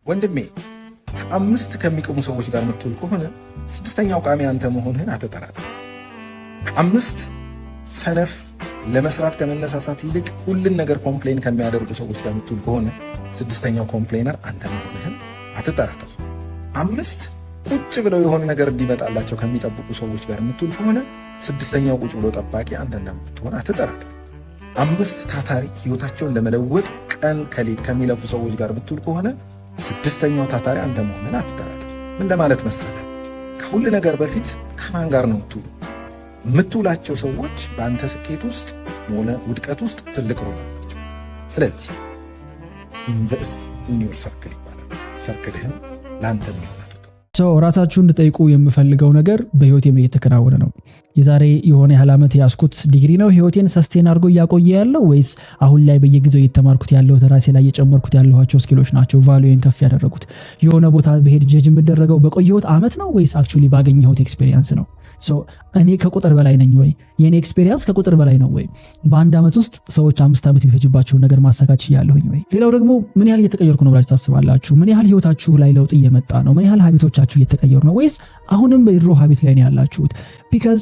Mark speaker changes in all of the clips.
Speaker 1: ወንድሜ ከአምስት ከሚቅሙ ሰዎች ጋር የምትውል ከሆነ ስድስተኛው ቃሚ አንተ መሆንህን አትጠራጠር። ከአምስት ሰነፍ ለመስራት ከመነሳሳት ይልቅ ሁሉን ነገር ኮምፕሌን ከሚያደርጉ ሰዎች ጋር የምትውል ከሆነ ስድስተኛው ኮምፕሌነር አንተ መሆንህን አትጠራጠር። አምስት ቁጭ ብለው የሆነ ነገር እንዲመጣላቸው ከሚጠብቁ ሰዎች ጋር የምትውል ከሆነ ስድስተኛው ቁጭ ብሎ ጠባቂ አንተ እንደምትሆን አትጠራጠር። አምስት ታታሪ ህይወታቸውን ለመለወጥ ቀን ከሌት ከሚለፉ ሰዎች ጋር ብትውል ከሆነ ስድስተኛው ታታሪ አንተ መሆንን አትጠራጠር። ምን ለማለት መሰለ? ከሁሉ ነገር በፊት ከማን ጋር ነው የምትውሉ? የምትውላቸው ሰዎች በአንተ ስኬት ውስጥ ሆነ ውድቀት ውስጥ ትልቅ ሮል አላቸው። ስለዚህ ኢንቨስት ኢን ዮር ሰርክል ይባላል። ሰርክልህን ለአንተ የሚሆን
Speaker 2: ራሳችሁን እንድጠይቁ የምፈልገው ነገር በህይወቴ ምን እየተከናወነ ነው? የዛሬ የሆነ ያህል ዓመት ያስኩት ዲግሪ ነው ህይወቴን ሰስቴን አድርጎ እያቆየ ያለው ወይስ አሁን ላይ በየጊዜው እየተማርኩት ያለው ራሴ ላይ እየጨመርኩት ያለኋቸው ስኪሎች ናቸው ቫልዩን ከፍ ያደረጉት? የሆነ ቦታ በሄድ ጀጅ የምደረገው በቆየሁት ዓመት ነው ወይስ አክቹሊ ባገኘሁት ኤክስፒሪየንስ ነው? እኔ ከቁጥር በላይ ነኝ ወይ? የኔ ኤክስፒሪየንስ ከቁጥር በላይ ነው ወይ? በአንድ ዓመት ውስጥ ሰዎች 5 ዓመት የሚፈጅባቸውን ነገር ማሳካት ያለሁኝ ወይ? ሌላው ደግሞ ምን ያህል እየተቀየርኩ ነው ብላችሁ ታስባላችሁ? ምን ያህል ህይወታችሁ ላይ ለውጥ እየመጣ ነው? ምን ያህል ሀቢቶቻችሁ እየተቀየሩ ነው ወይስ አሁንም በድሮ ሀቢት ላይ ነው ያላችሁት? ቢካዝ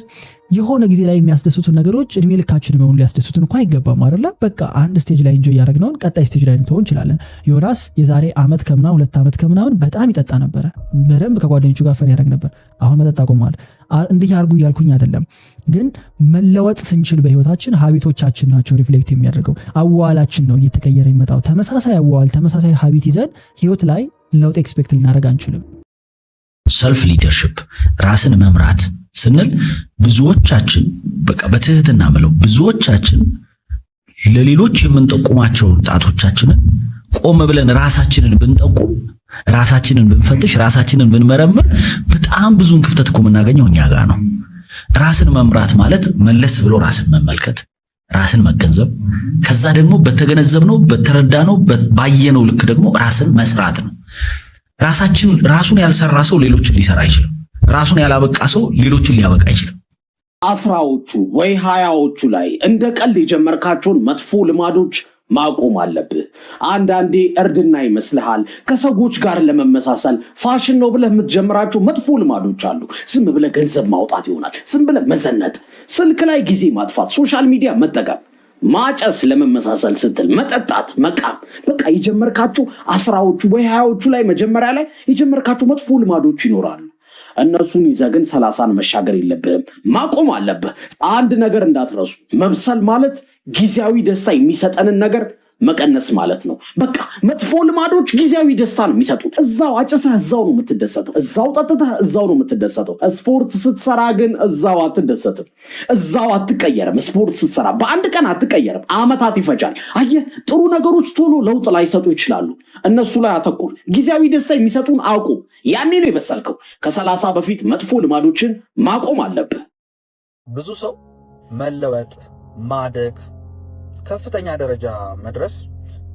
Speaker 2: የሆነ ጊዜ ላይ የሚያስደስቱን ነገሮች እድሜ ልካችን በሙሉ ሊያስደስቱን እንኳን አይገባም አይደለ? በቃ አንድ ስቴጅ ላይ ኢንጆይ ያደረግነውን ቀጣይ ስቴጅ ላይ እንተው እንችላለን። ዮናስ የዛሬ ዓመት ከምናምን 2 ዓመት ከምናምን በጣም ይጠጣ ነበር። በደንብ ከጓደኞቹ ጋር ፈን ያደርግ ነበር። አሁን መጠጥ አቆሟል። እንዲህ አድርጉ እያልኩኝ አይደለም፣ ግን መለወጥ ስንችል በህይወታችን ሀቢቶቻችን ናቸው ሪፍሌክት የሚያደርገው። አዋዋላችን ነው እየተቀየረ የሚመጣው። ተመሳሳይ አዋዋል ተመሳሳይ ሀቢት ይዘን ህይወት ላይ ለውጥ ኤክስፔክት ልናደርግ አንችልም።
Speaker 3: ሰልፍ ሊደርሺፕ ራስን መምራት ስንል ብዙዎቻችን በቃ በትህትና ምለው ብዙዎቻችን ለሌሎች የምንጠቁማቸውን ጣቶቻችንን ቆም ብለን ራሳችንን ብንጠቁም ራሳችንን ብንፈትሽ ራሳችንን ብንመረምር በጣም ብዙን ክፍተት እኮ የምናገኘው እኛ ጋር ነው። ራስን መምራት ማለት መለስ ብሎ ራስን መመልከት፣ ራስን መገንዘብ፣ ከዛ ደግሞ በተገነዘብነው በተረዳነው ባየነው ልክ ደግሞ ራስን መስራት ነው። ራሱን ያልሰራ ሰው ሌሎችን ሊሰራ አይችልም። ራሱን ያላበቃ ሰው ሌሎችን ሊያበቃ አይችልም።
Speaker 4: 10ዎቹ ወይ 20ዎቹ ላይ እንደ ቀልድ የጀመርካቸውን መጥፎ ልማዶች ማቆም አለብህ። አንዳንዴ እርድና ይመስልሃል። ከሰዎች ጋር ለመመሳሰል ፋሽን ነው ብለህ የምትጀምራቸው መጥፎ ልማዶች አሉ። ዝም ብለህ ገንዘብ ማውጣት ይሆናል፣ ዝም ብለህ መዘነጥ፣ ስልክ ላይ ጊዜ ማጥፋት፣ ሶሻል ሚዲያ መጠቀም፣ ማጨስ፣ ለመመሳሰል ስትል መጠጣት፣ መቃም። በቃ የጀመርካቸው 10ዎቹ ወይ 20ዎቹ ላይ መጀመሪያ ላይ የጀመርካቸው መጥፎ ልማዶች ይኖራሉ። እነሱን ይዘህ ግን 30ን መሻገር የለብህም፣ ማቆም አለብህ። አንድ ነገር እንዳትረሱ፣ መብሰል ማለት ጊዜያዊ ደስታ የሚሰጠንን ነገር መቀነስ ማለት ነው። በቃ መጥፎ ልማዶች ጊዜያዊ ደስታ ነው የሚሰጡት። እዛው አጨሰህ እዛው ነው የምትደሰተው፣ እዛው ጠጥተህ እዛው ነው የምትደሰተው። ስፖርት ስትሰራ ግን እዛው አትደሰትም፣ እዛው አትቀየርም። ስፖርት ስትሰራ በአንድ ቀን አትቀየርም፣ ዓመታት ይፈጃል። አየህ፣ ጥሩ ነገሮች ቶሎ ለውጥ ላይሰጡ ይችላሉ። እነሱ ላይ አተኩር። ጊዜያዊ ደስታ የሚሰጡን አቁም። ያኔ ነው የበሰልከው። ከ30 በፊት መጥፎ ልማዶችን ማቆም አለብህ።
Speaker 5: ብዙ ሰው መለወጥ፣ ማደግ፣ ከፍተኛ ደረጃ መድረስ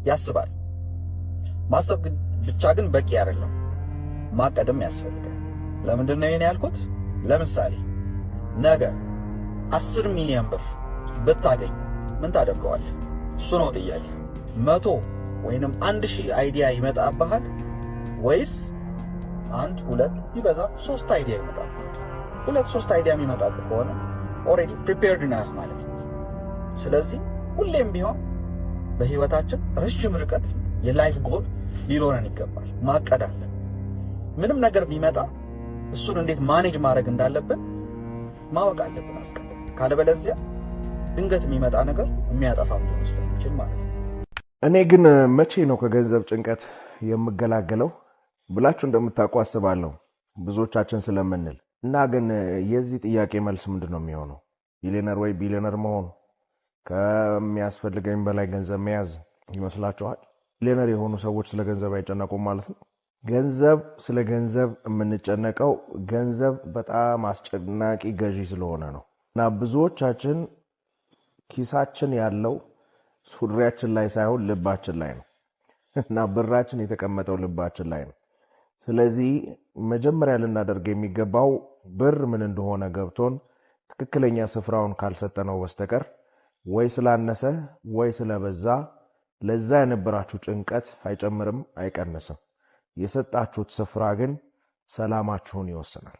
Speaker 5: ያስባል። ማሰብ ብቻ ግን በቂ አይደለም፣ ማቀድም ያስፈልጋል። ለምንድን ነው ይሄን ያልኩት? ለምሳሌ ነገ 10 ሚሊዮን ብር ብታገኝ ምን ታደርገዋለህ? እሱ ነው ጥያቄ። 100 ወይንም 1000 አይዲያ ይመጣብሃል ወይስ 1 2 ይበዛ 3 አይዲያ ይመጣብሃል? 2 3 አይዲያ የሚመጣብህ ከሆነ ኦልሬዲ ፕሪፔርድ ነህ ማለት ነው። ስለዚህ ሁሌም ቢሆን በህይወታችን ረጅም ርቀት የላይፍ ጎል ሊኖረን ይገባል። ማቀድ አለ። ምንም ነገር ቢመጣ እሱን እንዴት ማኔጅ ማድረግ እንዳለብን ማወቅ አለብን አስቀድመን። ካለበለዚያ ድንገት የሚመጣ ነገር የሚያጠፋ ስለሚችል ማለት ነው።
Speaker 6: እኔ ግን መቼ ነው ከገንዘብ ጭንቀት የምገላገለው ብላችሁ እንደምታውቁ አስባለሁ ብዙዎቻችን ስለምንል እና ግን የዚህ ጥያቄ መልስ ምንድን ነው የሚሆነው? ሚሊዮነር ወይ ቢሊዮነር መሆን ከሚያስፈልገኝ በላይ ገንዘብ መያዝ ይመስላችኋል? ሚሊዮነር የሆኑ ሰዎች ስለ ገንዘብ አይጨነቁም ማለት ነው? ስለ ገንዘብ የምንጨነቀው ገንዘብ በጣም አስጨናቂ ገዢ ስለሆነ ነው። እና ብዙዎቻችን ኪሳችን ያለው ሱሪያችን ላይ ሳይሆን ልባችን ላይ ነው። እና ብራችን የተቀመጠው ልባችን ላይ ነው። ስለዚህ መጀመሪያ ልናደርግ የሚገባው ብር ምን እንደሆነ ገብቶን ትክክለኛ ስፍራውን ካልሰጠነው በስተቀር ወይ ስላነሰ ወይ ስለበዛ ለዛ የነበራችሁ ጭንቀት አይጨምርም አይቀንስም። የሰጣችሁት ስፍራ ግን ሰላማችሁን ይወስናል።